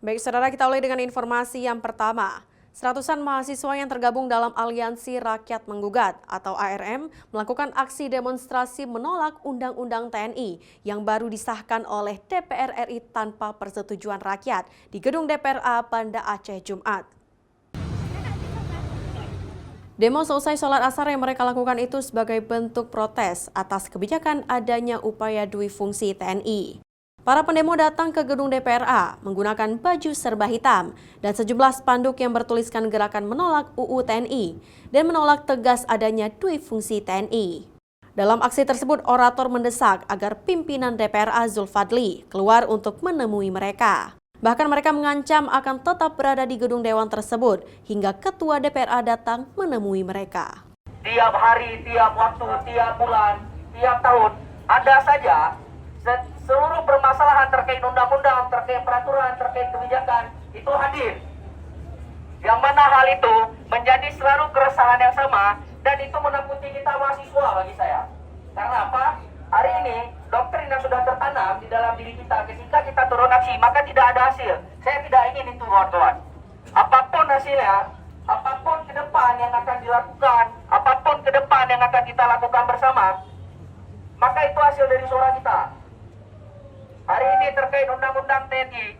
Baik, saudara, kita mulai dengan informasi yang pertama. Seratusan mahasiswa yang tergabung dalam Aliansi Rakyat Menggugat atau ARM melakukan aksi demonstrasi menolak Undang-Undang TNI yang baru disahkan oleh DPR RI tanpa persetujuan rakyat di Gedung DPRA Banda Aceh Jumat. Demo selesai sholat asar yang mereka lakukan itu sebagai bentuk protes atas kebijakan adanya upaya dui fungsi TNI. Para pendemo datang ke gedung DPRA menggunakan baju serba hitam dan sejumlah spanduk yang bertuliskan gerakan menolak UU TNI dan menolak tegas adanya dui fungsi TNI. Dalam aksi tersebut, orator mendesak agar pimpinan DPRA Zulfadli keluar untuk menemui mereka. Bahkan mereka mengancam akan tetap berada di gedung dewan tersebut hingga ketua DPRA datang menemui mereka. Tiap hari, tiap waktu, tiap bulan, tiap tahun, ada saja seluruh permasalahan terkait undang-undang, terkait peraturan, terkait kebijakan itu hadir. Yang mana hal itu menjadi selalu keresahan yang sama dan itu menakuti kita mahasiswa bagi saya. Karena apa? Hari ini doktrin yang sudah tertanam di dalam diri kita ketika kita turun aksi maka tidak ada hasil. Saya tidak ingin itu, kawan-kawan. Apapun hasilnya, apapun ke depan yang akan dilakukan, apapun ke depan yang akan kita lakukan bersama, maka itu hasil dari suara kita. Hari ini terkait Undang-Undang TNI,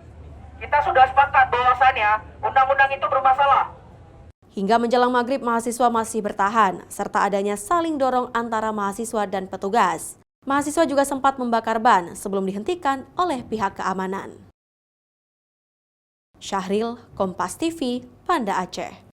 kita sudah sepakat bahwasannya undang-undang itu bermasalah. Hingga menjelang maghrib, mahasiswa masih bertahan, serta adanya saling dorong antara mahasiswa dan petugas. Mahasiswa juga sempat membakar ban sebelum dihentikan oleh pihak keamanan. Syahril, Kompas TV, Banda Aceh.